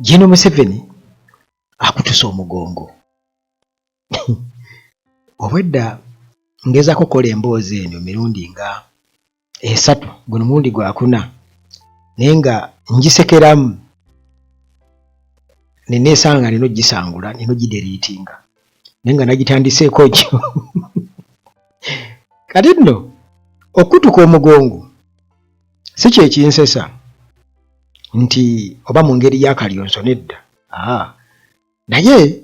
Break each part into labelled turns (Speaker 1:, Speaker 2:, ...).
Speaker 1: General Museveni akutusa omugongo. Obwedda ngezaako kola emboozi eno mirundi nga 3, guno mulundi gwa 4, naye nga ngisekeramu neneesanga nino gisangula nino gideriitinga naye nga nagitandiseeko kyo. Kati nno okutuka omugongo si kyekinsesa nti oba mu ngeri y'akalyonso nedda. Naye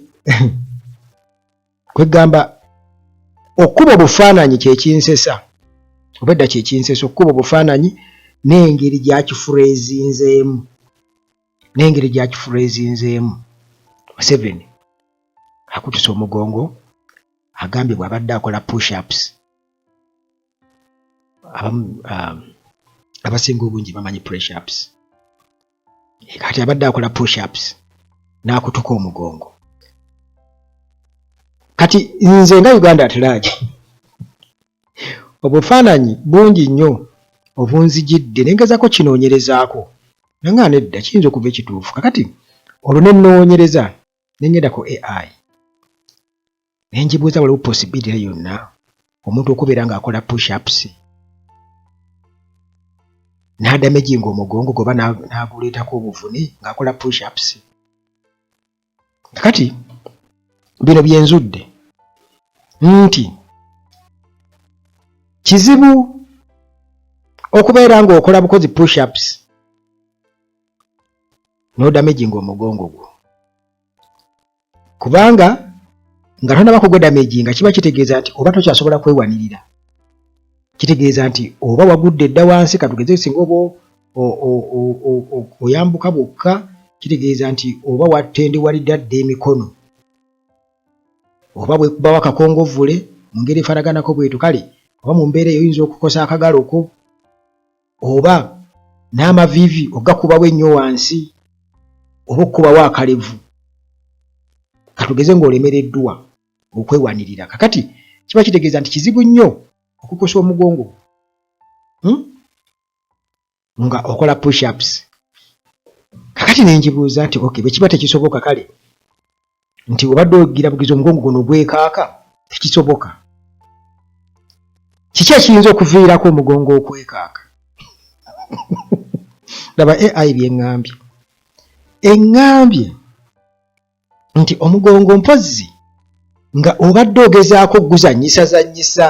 Speaker 1: kwegamba okuba obufaananyi kyekinsesa, obwedda kyekinsesa okuba obufaananyi n'engeri gyakifureezinzeemu. Museveni akutusa omugongo, agambye bw'abadde akola push-ups. Abasinga obungi bamanyi press-ups. Kati abadde akola push-ups n'akutuka omugongo. Kati nze nga Uganda Atelaje obufaananyi bungi nnyo obunzijidde nengezaako kinoonyerezaako naye nga nedda kiyinza okuba ekituufu. Kakati olwo ne nnoonyereza ne ngenda ku AI ne ngibuuza waliwo possibility yonna omuntu okubeera ng'akola push-ups n'adamaginga omugongo goba n'aguleetako obuvune ng'akola push-ups. Kakati bino byenzudde nti kizibu okubeera ng'okola bukozi push-ups n'odamaginga omugongo gwo, kubanga nga tonaba kugwedamaginga kiba kitegeeza nti oba tokyasobola kwewanirira. Kitegeeza nti oba wagudde dda wansi, katugeze singa oba oyambuka bwokka, kitegeeza nti oba watendewalidde adda emikono, oba bwekubawo akakongovvule mu ngeri efanaganako bwetu, kale oba mu mbeera eyo oyinza okukosa akagalo ko, oba n'amaviivi ogakubawo ennyo wansi, oba okukubawo akalevu, katugeze ng'olemereddwa okwewanirira. Kakati kiba kitegeeza nti kizibu nnyo okukosa omugongo nga okola push-ups. Kakati ne ngibuuza nti okay, bwe kiba tekisoboka kale nti obadde ogira bugizi omugongo guno gwekaaka, tekisoboka, kiki ekiyinza okuviirako omugongo okwekaaka? Laba AI by'eŋŋambye. Eŋŋambye nti omugongo mpozzi nga obadde ogezaako guzannyisa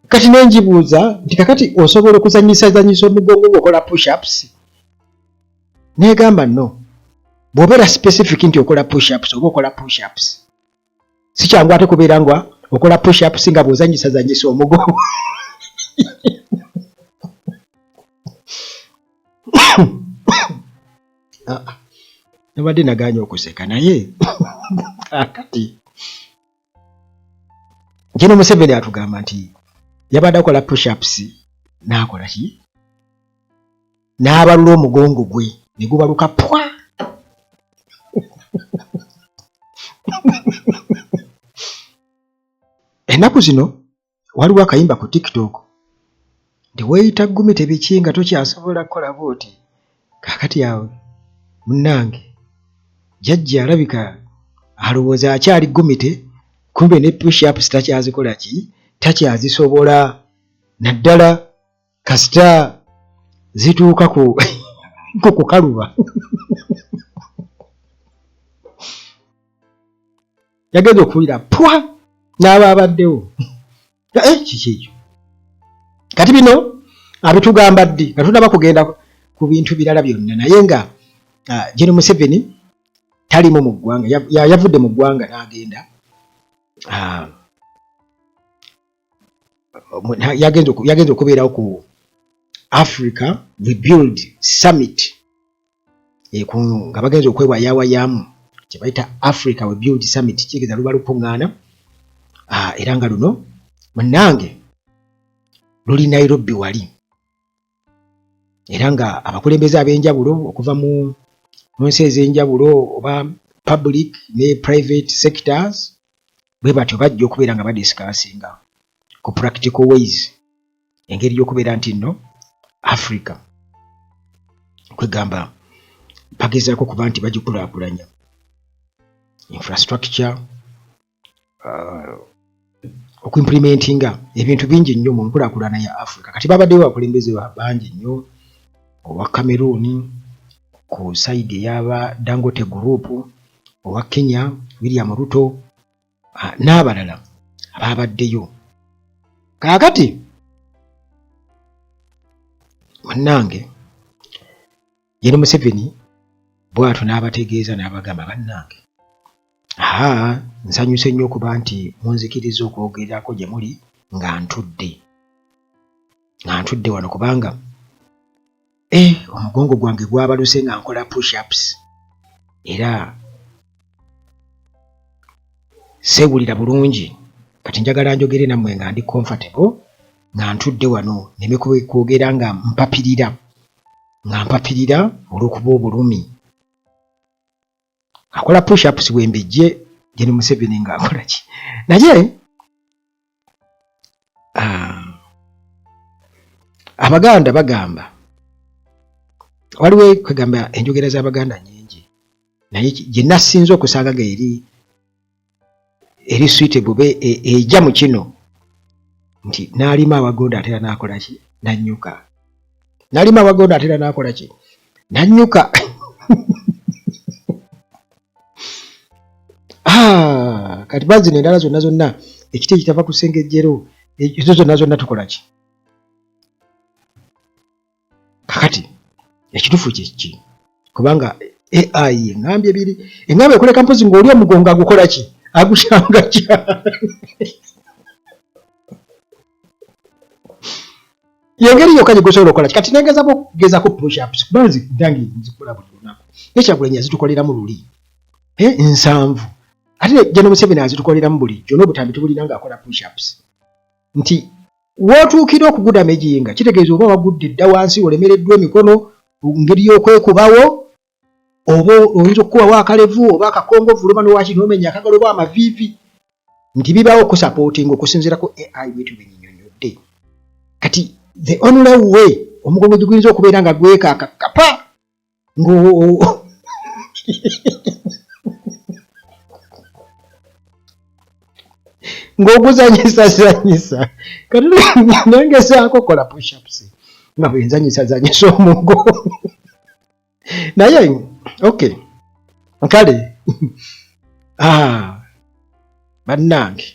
Speaker 1: kati ne ngibuuza nti kakati osobola okuzannyisa omugongo gwokola push-ups? Negamba no, bw'obeera specific nti okola push-ups oba okola push-ups, si kyangu ate kubeera nga okola push-ups nga bw'ozannyisa omugongo. Nabadde nagaanye okuseka naye kati General Museveni atugamba nti yabadde akola push-ups n'akola ki? N'abalula omugongo gwe ne gubaluka pwa. Ennaku zino waliwo akayimba ku TikTok nti weeyita ggumi tebiki nga tokyasobola kukola bw'oti. Kaakati awo munnange jjajja alabika alowooza akyali ggumite, kumbe ne push-ups takyazikola ki? Takyazisobola, naddala kasita zituuka ku kukaluba. Yagenze okuwulira pwa n'aba abaddewo. Kiki ekyo? Kati bino abitugamba ddi nga tunaba kugenda ku bintu birala byonna, naye nga General Museveni talimu mu ggwanga, yavudde mu ggwanga n'agenda yagenze okubeerawo ku Africa Rebuild Summit nga bagenze okwewayaawayamu kye bayita Africa Rebuild Summit, kigeza luba lukuŋŋaana era nga luno munnange luli Nairobi wali, era nga abakulembeze ab'enjawulo okuva mu nsi ez'enjawulo oba public ne private sectors bwe batyo bajja okubeera nga badisikasinga ku practical ways, engeri y'okubeera nti nno Africa kwegamba bagezaako kuba nti bagikulaakulanya infrastructure okuimplementinga ebintu bingi nnyo mu nkulaakulana ya Africa. Kati babaddewo abakulembeze bangi nnyo, owa Cameroon ku side ey'aba Dangote Group, owa Kenya William Ruto n'abalala ababaddeyo. Kaakati bannange Yoweri Museveni bw'atyo n'abategeeza n'abagamba bannange, nsanyuse nnyo okuba nti munzikiriza okwogerako gye muli nga ntudde wano kubanga omugongo gwange gwabaluse nga nkola push-ups era seewulira bulungi. Kati njagala njogere nammwe nga ndi comfortable nga ntudde wano neme kwogera nga mpapirira olw'okuba obulumi. Akola push-ups bwembejje Yoweri Museveni nga akola ki? Naye Abaganda bagamba, waliwo kwegamba enjogera z'Abaganda nyingi, naye gye nasinze okusagaga eri suitable ejja mu kino nti n'alima awagonda atera n'akola ki? N'annyuka. N'alima awagonda atera n'akola ki? N'annyuka. Kati bazino endala zonna ekiti ekitava ku ssengejjero ezo zonna tukola ki? Kakati ekitufu kyeki kubanga AI engambye ebiri, engambye ekuleka mpozi ng'oli omugongo agukola ki? Agushanga yengeri yokka gye gusobola okukola ki? Kati negezako push-ups kuba ndange nzikola buli lunaku. Ekyagulanyi azitukoleramu luli 7 ate Yoweri Museveni azitukoleramu bulijjo n'obutambi tubulina ng'akola push-ups. Nti wootuukira okugudama ejiyinga kitegeeza oba wagudde dda wansi olemereddwa emikono ngeri y'okwekubawo, oba oyinza okukubawo akalevu oba akakongovu luba n'owaki n'omenya akagalo oba amaviivi, nti bibaawo okusapootinga okusinziira ku AI bwetu benyinyonnyodde. Kati the only way omugongo gye guyinza okubeera nga gwekaakakapa ng'oguzanyisa kati nengezaako kola push-ups nga bwenzanyisa omugongo. Naye okay kale bannange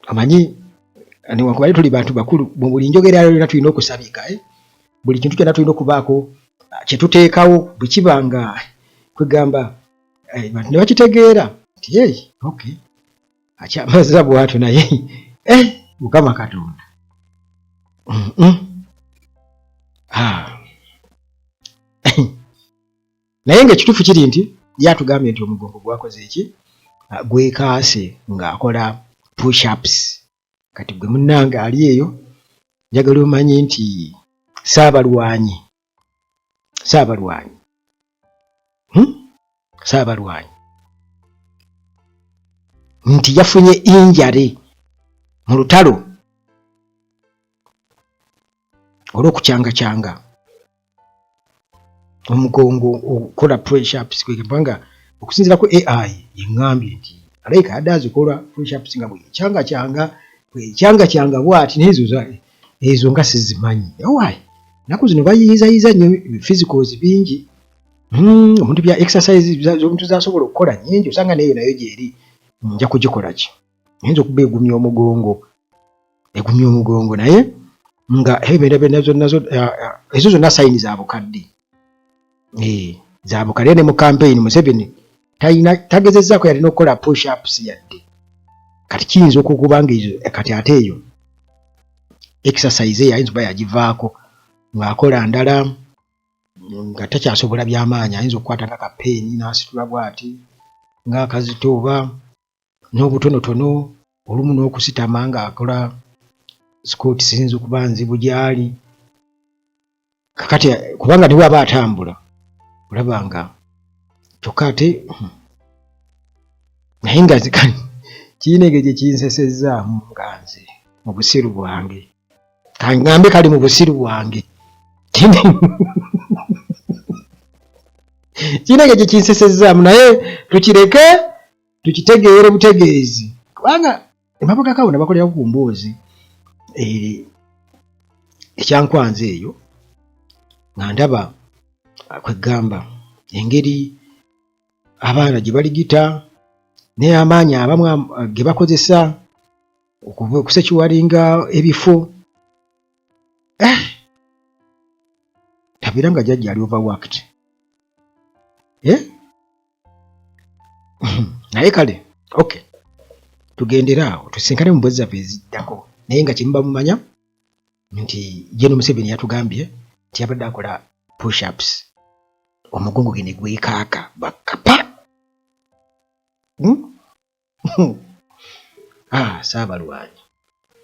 Speaker 1: amanyi newankubadde tuli bantu bakulu mu buli njogera yonna tulina okusabika, buli kintu kyonna tulina okubaako kye tuteekawo bwe kiba nga kwegamba bantu ne bakitegeera nti okay akyamaza bw'atyo naye Mukama Katonda naye ng'ekituufu kiri nti yatugambye nti omugongo gwakoze eki? Gwekaase ng'akola push-ups. Kati gwe munnange ali eyo njagala omanyi nti Saabalwanyi nti yafunye injare mu lutalo olw'okucangacanga omugongo okukola push-ups. Kwegamba okusinziira ku AI yeŋŋambye nti alayika yadde azikola push-ups nga bwekyanga bw'ati nezo nga sizimanyi. Owaayi naku zino bayiyizayiza nnyo physicals bingi, omuntu bya exercise z'omuntu zasobola okukola nnyingi, osanga neyo nayo gyeri nja kugikola ki? Nyinza okuba egumya omugongo naye nga ezo zonna sayini za bukadde. Za bukadde ne mu campaign Museveni tagezezzaako yalina okukola push-ups yadde. Kati kiyinza okukuba nga kati ate eyo exercise ayinza okuba yagivaako ng'akola ndala nga takyasobola by'amaanyi. Ayinza okukwata nga kapeeni n'asitula bw'ati ng'akazito oba n'obutonotono olumu n'okusitama ng'akola squat. Siyinza okuba nzibu gy'ali kakati kubanga niwe aba atambula olaba nga kyokka ate naye nga kirina engeri gye kinsesezzaamu nga nze mu busiru bwange kangambe kali mu busiru bwange kinege kye kinsesezaamu naye tukireke tukitegeere butegeezi kubanga emabega kawo nabakolera ku mboozi ekyankwanza eyo nga ndaba kwegamba engeri abaana gye baligita naye amaanyi abamu ge bakozesa okusekiwalinga ebifo tabira nga jjajja ali overworked naye kale okay tugendera awo tusinkane mu mboozi zaffe eziddako naye nga kyemuba mumanya nti General Museveni yatugambye nti yabadde akola push-ups omugongo gwe ne gwekaaka bakapa Saabalwanyi